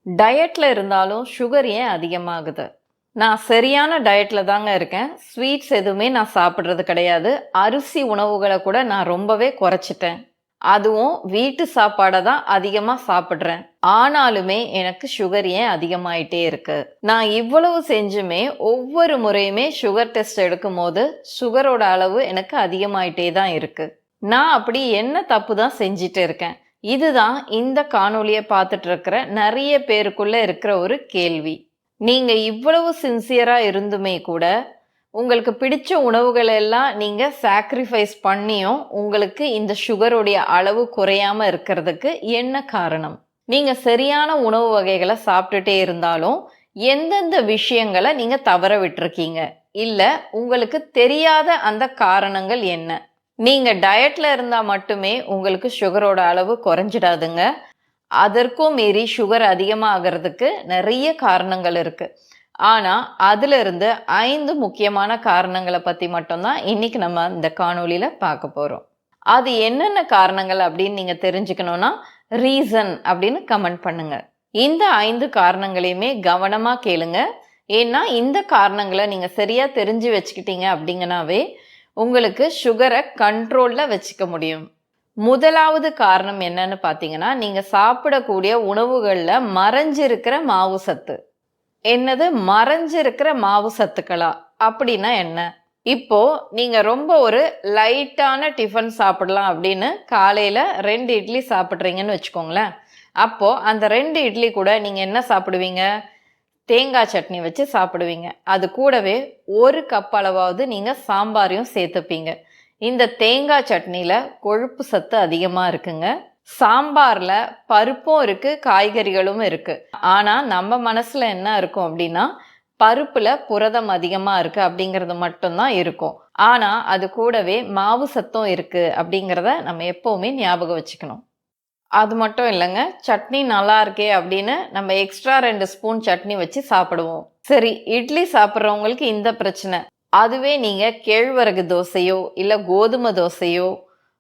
டயட்ல இருந்தாலும் சுகர் ஏன் அதிகமாகுது? நான் சரியான டயட்ல தாங்க இருக்கேன். ஸ்வீட்ஸ் எதுவுமே நான் சாப்பிடுறது கிடையாது. அரிசி உணவுகள கூட நான் ரொம்பவே குறைச்சிட்டேன். அதுவும் வீட்டு சாப்பாட தான் அதிகமா சாப்பிடுறேன். ஆனாலுமே எனக்கு சுகர் ஏன் அதிகமாயிட்டே இருக்கு? நான் இவ்வளவு செஞ்சுமே ஒவ்வொரு முறையுமே சுகர் டெஸ்ட் எடுக்கும்போது சுகரோட அளவு எனக்கு அதிகமாயிட்டே தான் இருக்கு. நான் அப்படி என்ன தப்பு தான் செஞ்சுட்டு இருக்கேன்? இதுதான் இந்த காணொளிய பார்த்துட்டு இருக்கிற நிறைய பேருக்குள்ள இருக்கிற ஒரு கேள்வி. நீங்க இவ்வளவு சின்சியரா இருந்துமே கூட, உங்களுக்கு பிடிச்ச உணவுகள் எல்லாம் நீங்க சாக்ரிஃபைஸ் பண்ணியும், உங்களுக்கு இந்த சுகருடைய அளவு குறையாம இருக்கிறதுக்கு என்ன காரணம்? நீங்க சரியான உணவு வகைகள சாப்பிட்டுட்டே இருந்தாலும், எந்தெந்த விஷயங்கள நீங்க தவற விட்டுருக்கீங்க? இல்ல உங்களுக்கு தெரியாத அந்த காரணங்கள் என்ன? நீங்க டயட்ல இருந்தா மட்டுமே உங்களுக்கு சுகரோட அளவு குறைஞ்சிடாதுங்க. அதற்கும் மீறி சுகர் அதிகமாகிறதுக்கு நிறைய காரணங்கள் இருக்கு. ஆனா, அதிலிருந்து 5 முக்கியமான காரணங்கள பத்தி மட்டும் தான் இன்னைக்கு நம்ம இந்த காணொளியில பார்க்க போறோம். அது என்னென்ன காரணங்கள் அப்படின்னு நீங்க தெரிஞ்சுக்கணும்னா, ரீசன் அப்படின்னு கமெண்ட் பண்ணுங்க. இந்த 5 காரணங்களையுமே கவனமா கேளுங்க. ஏன்னா, இந்த காரணங்கள நீங்க சரியா தெரிஞ்சு வச்சுக்கிட்டீங்க அப்படிங்கனாவே, உங்களுக்கு சுகரை கண்ட்ரோல்ல வச்சுக்க முடியும். முதலாவது காரணம் என்னன்னு பார்த்தீங்கன்னா, நீங்க சாப்பிடக்கூடிய உணவுகள்ல மறைஞ்சிருக்கிற மாவு சத்து. என்னது மறைஞ்சிருக்கிற மாவு சத்துக்களா? அப்படின்னா என்ன? இப்போ நீங்க ரொம்ப ஒரு லைட்டான டிஃபன் சாப்பிடலாம் அப்படின்னு காலையில 2 இட்லி சாப்பிட்றீங்கன்னு வச்சுக்கோங்களேன். அப்போ அந்த 2 இட்லி கூட நீங்க என்ன சாப்பிடுவீங்க? தேங்காய் சட்னி வச்சு சாப்பிடுவீங்க. அது கூடவே 1 கப் அளவாவது நீங்க சாம்பாரையும் சேர்த்துப்பீங்க. இந்த தேங்காய் சட்னியில கொழுப்பு சத்து அதிகமா இருக்குங்க. சாம்பார்ல பருப்பும் இருக்கு, காய்கறிகளும் இருக்கு. ஆனா நம்ம மனசுல என்ன இருக்கும் அப்படின்னா, பருப்புல புரதம் அதிகமா இருக்கு அப்படிங்கிறது மட்டும்தான் இருக்கும். ஆனா அது கூடவே மாவு சத்தும் இருக்கு அப்படிங்கிறத நம்ம எப்பவுமே ஞாபகம் வச்சுக்கணும். அது மட்டும் இல்லைங்க, சட்னி நல்லா இருக்கே அப்படின்னு நம்ம எக்ஸ்ட்ரா 2 ஸ்பூன் சட்னி வச்சு சாப்பிடுவோம். சரி, இட்லி சாப்பிட்றவங்களுக்கு இந்த பிரச்சனை. அதுவே நீங்க கேழ்வரகு தோசையோ இல்ல கோதுமை தோசையோ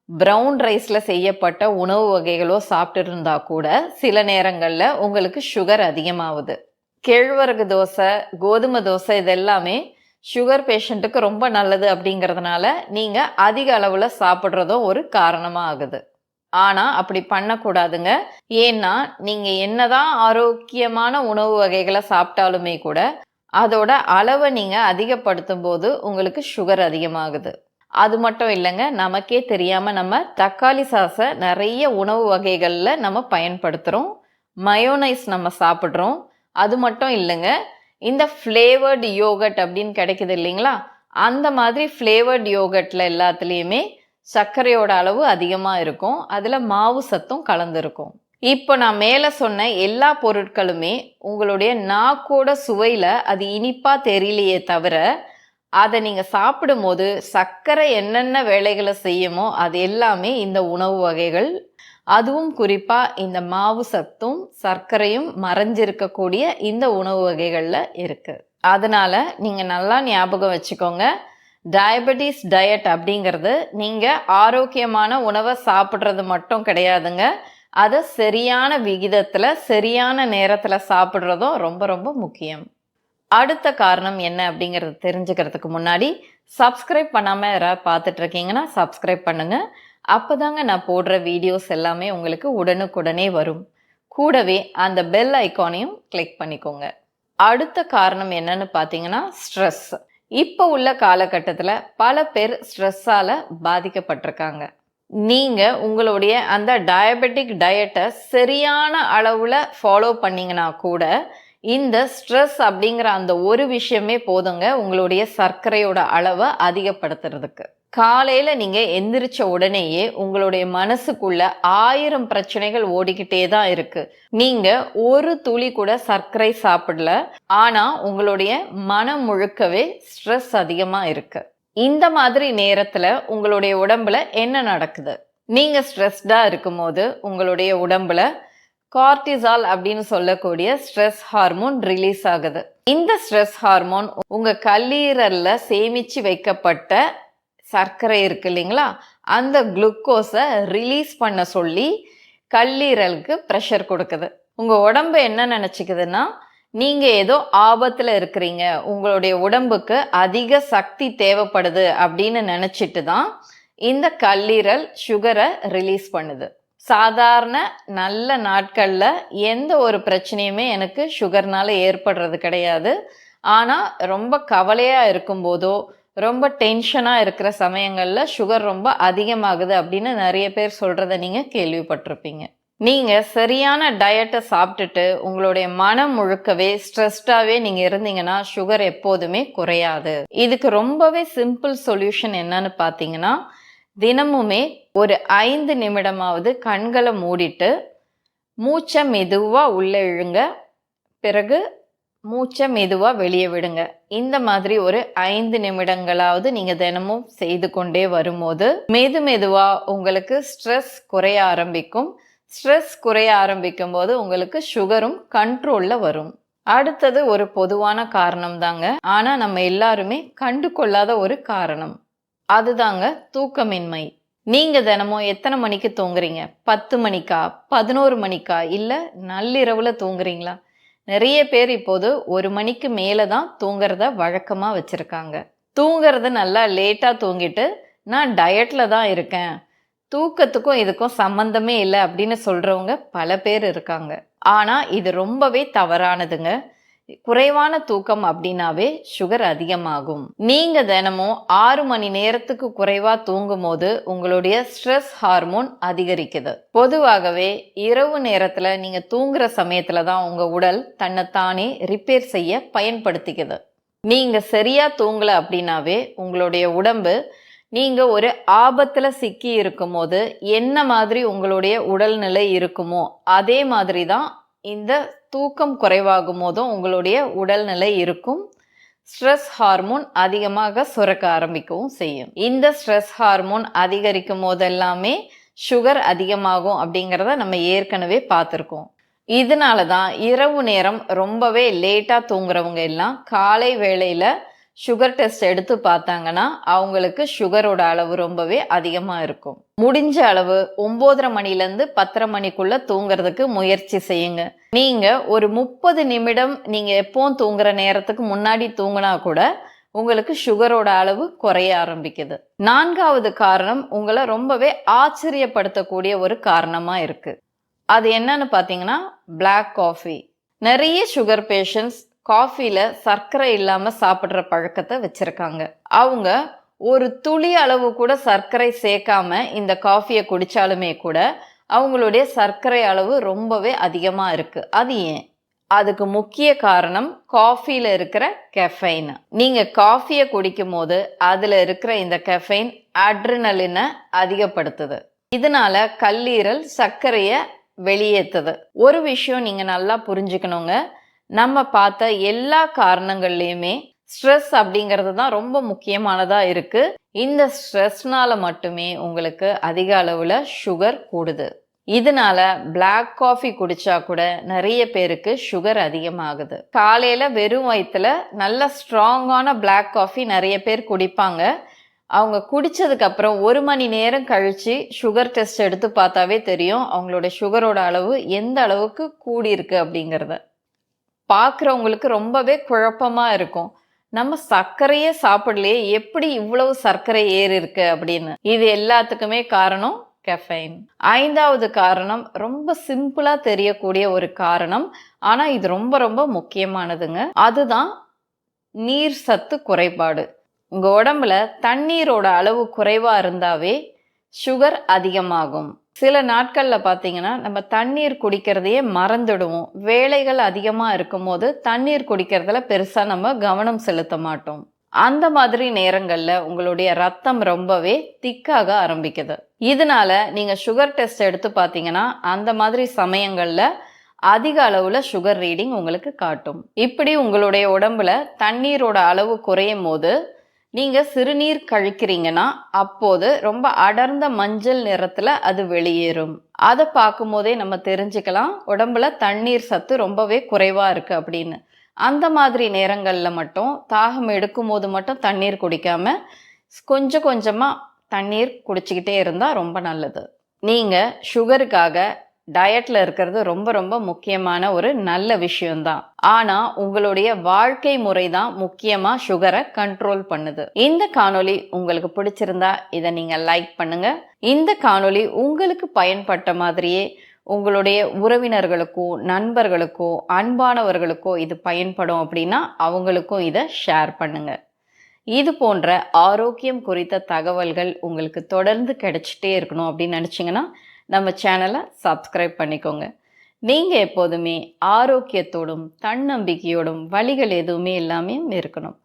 ப்ரௌன் ரைஸ்ல செய்யப்பட்ட உணவு வகைகளோ சாப்பிட்டு இருந்தா கூட சில நேரங்கள்ல உங்களுக்கு சுகர் அதிகமாகுது. கேழ்வரகு தோசை, கோதுமை தோசை இதெல்லாமே சுகர் பேஷண்ட்டுக்கு ரொம்ப நல்லது அப்படிங்கிறதுனால நீங்க அதிக அளவுல சாப்பிட்றதும் ஒரு காரணமா ஆகுது. ஆனா அப்படி பண்ணக்கூடாதுங்க. ஏன்னா நீங்க என்னதான் ஆரோக்கியமான உணவு வகைகளை சாப்பிட்டாலுமே கூட அதோட அளவை நீங்க அதிகப்படுத்தும் போது உங்களுக்கு சுகர் அதிகமாகுது. அது மட்டும் இல்லைங்க, நமக்கே தெரியாம நம்ம தக்காளி சாஸை நிறைய உணவு வகைகள்ல நம்ம பயன்படுத்துறோம். மயோனைஸ் நம்ம சாப்பிட்றோம். அது மட்டும் இல்லைங்க, இந்த ஃப்ளேவர்டு யோகட் அப்படின்னு கிடைக்குது இல்லைங்களா, அந்த மாதிரி ஃப்ளேவர்டு யோகட்ல எல்லாத்துலேயுமே சர்க்கரையோட அளவு அதிகமாக இருக்கும். அதில் மாவு சத்தும் கலந்துருக்கும். இப்போ நான் மேலே சொன்ன எல்லா பொருட்களுமே உங்களுடைய நாக்கோட சுவையில் அது இனிப்பாக தெரியலையே தவிர, அதை நீங்கள் சாப்பிடும்போது சர்க்கரை என்னென்ன வேலைகளை செய்யுமோ அது எல்லாமே இந்த உணவு வகைகள், அதுவும் குறிப்பாக இந்த மாவு சத்தும் சர்க்கரையும் மறைஞ்சிருக்கக்கூடிய இந்த உணவு வகைகளில் இருக்குது. அதனால நீங்கள் நல்லா ஞாபகம் வச்சுக்கோங்க, டயபெட்டிஸ் டயட் அப்படிங்கிறது நீங்கள் ஆரோக்கியமான உணவை சாப்பிட்றது மட்டும் கிடையாதுங்க. அதை சரியான விகிதத்தில் சரியான நேரத்தில் சாப்பிட்றதும் ரொம்ப ரொம்ப முக்கியம். அடுத்த காரணம் என்ன அப்படிங்கிறது தெரிஞ்சுக்கிறதுக்கு முன்னாடி சப்ஸ்கிரைப் பண்ணாமல் யாராவது பார்த்துட்டு இருக்கீங்கன்னா சப்ஸ்கிரைப் பண்ணுங்க. அப்போதாங்க நான் போடுற வீடியோஸ் எல்லாமே உங்களுக்கு உடனுக்குடனே வரும். கூடவே அந்த பெல் ஐக்கானையும் கிளிக் பண்ணிக்கோங்க. அடுத்த காரணம் என்னன்னு பார்த்தீங்கன்னா ஸ்ட்ரெஸ். இப்போ உள்ள காலகட்டத்தில் பல பேர் ஸ்ட்ரெஸ்ஸால் பாதிக்கப்பட்டிருக்காங்க. நீங்கள் உங்களுடைய அந்த டயபெட்டிக் டயட்டை சரியான அளவில் ஃபாலோ பண்ணிங்கன்னா கூட இந்த ஸ்ட்ரெஸ் அப்படிங்கிற அந்த ஒரு விஷயமே போதுங்க உங்களுடைய சர்க்கரையோட அளவை அதிகப்படுத்துறதுக்கு. காலையில் நீங்கள் எந்திரிச்ச உடனேயே உங்களுடைய மனசுக்குள்ள 1000 பிரச்சனைகள் ஓடிக்கிட்டே தான் இருக்கு. நீங்கள் ஒரு துளி கூட சர்க்கரை சாப்பிடல, ஆனால் உங்களுடைய மனம் முழுக்கவே ஸ்ட்ரெஸ் அதிகமாக இருக்கு. இந்த மாதிரி நேரத்தில் உங்களுடைய உடம்புல என்ன நடக்குது? நீங்கள் ஸ்ட்ரெஸ்டாக இருக்கும்போது உங்களுடைய உடம்புல கார்டிசால் அப்படின்னு சொல்லக்கூடிய ஸ்ட்ரெஸ் ஹார்மோன் ரிலீஸ் ஆகுது. இந்த ஸ்ட்ரெஸ் ஹார்மோன் உங்க கல்லீரல்ல சேமிச்சு வைக்கப்பட்ட சர்க்கரை இருக்கு இல்லைங்களா, அந்த குளுக்கோஸை ரிலீஸ் பண்ண சொல்லி கல்லீரலுக்கு ப்ரெஷர் கொடுக்குது. உங்க உடம்பு என்ன நினைச்சுக்குதுன்னா, நீங்க ஏதோ ஆபத்துல இருக்கிறீங்க, உங்களுடைய உடம்புக்கு அதிக சக்தி தேவைப்படுது அப்படின்னு நினைச்சிட்டு தான் இந்த கல்லீரல் சுகரை ரிலீஸ் பண்ணுது. சாதாரண நல்ல நாட்கள்ல எந்த ஒரு பிரச்சனையுமே எனக்கு சுகர்னால ஏற்படுறது கிடையாது. ஆனா ரொம்ப கவலையா இருக்கும்போதோ, ரொம்ப டென்ஷனா இருக்கிற சமயங்கள்ல சுகர் ரொம்ப அதிகமாகுது அப்படின்னு நிறைய பேர் சொல்றத நீங்க கேள்விப்பட்டிருப்பீங்க. நீங்க சரியான டயட்டை சாப்பிட்டுட்டு உங்களுடைய மனம் முழுக்கவே ஸ்ட்ரெஸ்டாவே நீங்க இருந்தீங்கன்னா சுகர் எப்போதுமே குறையாது. இதுக்கு ரொம்பவே சிம்பிள் சொல்யூஷன் என்னன்னு பார்த்தீங்கன்னா, தினமுமே ஒரு 5 நிமிடமாவது கண்களை மூடிட்டு மூச்சை மெதுவா உள்ள இழுங்க, பிறகு மூச்சை மெதுவா வெளியே விடுங்க. இந்த மாதிரி ஒரு 5 நிமிடங்களாவது நீங்க தினமும் செய்து கொண்டே வரும்போது மெதுவா உங்களுக்கு ஸ்ட்ரெஸ் குறைய ஆரம்பிக்கும். ஸ்ட்ரெஸ் குறைய ஆரம்பிக்கும் போது உங்களுக்கு சுகரும் கண்ட்ரோல்ல வரும். அடுத்தது ஒரு பொதுவான காரணம் தாங்க, ஆனா நம்ம எல்லாருமே கண்டு கொள்ளாத ஒரு காரணம். அதுதாங்க தூக்கமின்மை. நீங்க தினமும் எத்தனை மணிக்கு தூங்குறீங்க? 10 மணிக்கா, 11 மணிக்கா, இல்ல நள்ளிரவுல தூங்குறீங்களா? நிறைய பேர் இப்போது 1 மணிக்கு மேல தான் தூங்குறத வழக்கமா வச்சிருக்காங்க. தூங்குறது நல்லா லேட்டா தூங்கிட்டு நான் டயட்ல தான் இருக்கேன், தூக்கத்துக்கும் இதுக்கும் சம்பந்தமே இல்லை அப்படின்னு சொல்றவங்க பல பேர் இருக்காங்க. ஆனா இது ரொம்பவே தவறானதுங்க. குறைவான தூக்கம் அப்படின்னாவே சுகர் அதிகமாகும். நீங்க தினமும் 6 மணி நேரத்துக்கு குறைவா தூங்கும் போது உங்களுடைய ஸ்ட்ரெஸ் ஹார்மோன் அதிகரிக்குது. பொதுவாகவே இரவு நேரத்துல நீங்க தூங்குற சமயத்துல தான் உங்க உடல் தன்னைத்தானே ரிப்பேர் செய்ய பயன்படுத்திக்குது. நீங்க சரியா தூங்கல அப்படின்னாவே உங்களுடைய உடம்பு நீங்க ஒரு ஆபத்துல சிக்கி இருக்கும் போது என்ன மாதிரி உங்களுடைய உடல்நிலை இருக்குமோ அதே மாதிரி தான் இந்த தூக்கம் குறைவாகும் போதும் உங்களுடைய உடல்நிலை இருக்கும். ஸ்ட்ரெஸ் ஹார்மோன் அதிகமாக சுரக்க ஆரம்பிக்கவும் செய்யும். இந்த ஸ்ட்ரெஸ் ஹார்மோன் அதிகரிக்கும் போதெல்லாமே சுகர் அதிகமாகும் அப்படிங்கிறத நம்ம ஏற்கனவே பார்த்துருக்கோம். இதனால தான் இரவு நேரம் ரொம்பவே லேட்டா தூங்குறவங்க எல்லாம் காலை வேளையில சுகர் டெஸ்ட் எடுத்து பார்த்தாங்கன்னா அவங்களுக்கு சுகரோட அளவு ரொம்பவே அதிகமா இருக்கும். முடிஞ்ச அளவு 9:30 மணிலேருந்து 10:30 மணிக்குள்ள தூங்குறதுக்கு முயற்சி செய்யுங்க. நீங்க ஒரு 30 நிமிடம் நீங்க எப்பவும் தூங்குற நேரத்துக்கு முன்னாடி தூங்கினா கூட உங்களுக்கு சுகரோட அளவு குறைய ஆரம்பிக்குது. 4வது காரணம் உங்களை ரொம்பவே ஆச்சரியப்படுத்தக்கூடிய ஒரு காரணமா இருக்கு. அது என்னன்னு பார்த்தீங்கன்னா பிளாக் காஃபி. நிறைய சுகர் பேஷண்ட்ஸ் காஃபில சர்க்கரை இல்லாம சாப்பிட்ற பழக்கத்தை வச்சிருக்காங்க. அவங்க ஒரு துளி அளவு கூட சர்க்கரை சேர்க்காம இந்த காஃபியை குடிச்சாலுமே கூட அவங்களுடைய சர்க்கரை அளவு ரொம்பவே அதிகமா இருக்கு. அது ஏன்? அதுக்கு முக்கிய காரணம் காஃபில இருக்கிற கெஃபைன். நீங்க காஃபியை குடிக்கும் போது அதுல இருக்கிற இந்த கெஃபைன் அட்ரினலினை அதிகப்படுத்துது. இதனால கல்லீரல் சர்க்கரையை வெளியேற்றுது. ஒரு விஷயம் நீங்க நல்லா புரிஞ்சுக்கணுங்க, நம்ம பார்த்த எல்லா காரணங்கள்லையுமே ஸ்ட்ரெஸ் அப்படிங்கிறது தான் ரொம்ப முக்கியமானதா இருக்கு. இந்த ஸ்ட்ரெஸ்னால மட்டுமே உங்களுக்கு அதிக அளவுல சுகர் கூடுது. இதனால பிளாக் காஃபி குடிச்சா கூட நிறைய பேருக்கு சுகர் அதிகமாகுது. காலையில வெறும் வயிற்றுல நல்ல ஸ்ட்ராங்கான பிளாக் காஃபி நிறைய பேர் குடிப்பாங்க. அவங்க குடிச்சதுக்கு அப்புறம் 1 மணி நேரம் கழிச்சு சுகர் டெஸ்ட் எடுத்து பார்த்தாவே தெரியும் அவங்களோட சுகரோட அளவு எந்த அளவுக்கு கூடியிருக்கு அப்படிங்கிறத. பார்க்குறவங்களுக்கு ரொம்பவே குழப்பமா இருக்கும். நம்ம சர்க்கரையே சாப்பிடலையே, எப்படி இவ்வளவு சர்க்கரை ஏறி இருக்கு அப்படின்னு. இது எல்லாத்துக்குமே காரணம் கெஃபைன். 5வது காரணம் ரொம்ப சிம்பிளா தெரியக்கூடிய ஒரு காரணம், ஆனா இது ரொம்ப ரொம்ப முக்கியமானதுங்க. அதுதான் நீர் சத்து குறைபாடு. உங்க உடம்புல தண்ணீரோட அளவு குறைவா இருந்தாவே சுகர் அதிகமாகும். சில நாட்கள்ல பார்த்தீங்கன்னா நம்ம தண்ணீர் குடிக்கிறதையே மறந்துடுவோம். வேலைகள் அதிகமா இருக்கும் போது தண்ணீர் குடிக்கிறதுல பெருசா நம்ம கவனம் செலுத்த மாட்டோம். அந்த மாதிரி நேரங்கள்ல உங்களுடைய ரத்தம் ரொம்பவே திக்காக ஆரம்பிக்குது. இதனால நீங்க சுகர் டெஸ்ட் எடுத்து பார்த்தீங்கன்னா அந்த மாதிரி சமயங்கள்ல அதிக அளவுல சுகர் ரீடிங் உங்களுக்கு காட்டும். இப்படி உங்களுடைய உடம்புல தண்ணீரோட அளவு குறையும் போது நீங்க சிறுநீர் கழிக்கிறீங்கன்னா அப்போது ரொம்ப அடர்ந்த மஞ்சள் நிறத்துல அது வெளியேறும். அதை பார்க்கும் போதே நம்ம தெரிஞ்சுக்கலாம் உடம்புல தண்ணீர் சத்து ரொம்பவே குறைவா இருக்கு அப்படின்னு. அந்த மாதிரி நேரங்கள்ல மட்டும் தாகம் எடுக்கும் போது மட்டும் தண்ணீர் குடிக்காம கொஞ்சம் கொஞ்சமா தண்ணீர் குடிச்சுக்கிட்டே இருந்தா ரொம்ப நல்லது. நீங்க சுகருக்காக டயட்ல இருக்கிறது ரொம்ப ரொம்ப முக்கியமான ஒரு நல்ல விஷயம்தான். ஆனா உங்களுடைய வாழ்க்கை முறை தான் முக்கியமா சுகரை கண்ட்ரோல் பண்ணுது. இந்த காணொளி உங்களுக்கு பிடிச்சிருந்தா இதை நீங்க லைக் பண்ணுங்க. இந்த காணொளி உங்களுக்கு பயன்பட்ட மாதிரியே உங்களுடைய உறவினர்களுக்கோ நண்பர்களுக்கோ அன்பானவர்களுக்கோ இது பயன்படும் அப்படின்னா அவங்களுக்கும் இதை ஷேர் பண்ணுங்க. இது போன்ற ஆரோக்கியம் குறித்த தகவல்கள் உங்களுக்கு தொடர்ந்து கிடைச்சிட்டே இருக்கணும் அப்படின்னு நினச்சிங்கன்னா நம்ம சேனலை சப்ஸ்கிரைப் பண்ணிக்கோங்க. நீங்கள் எப்போதுமே ஆரோக்கியத்தோடும் தன்னம்பிக்கையோடும் வலிகள் எதுவுமே இல்லாமல் இருக்கணும்.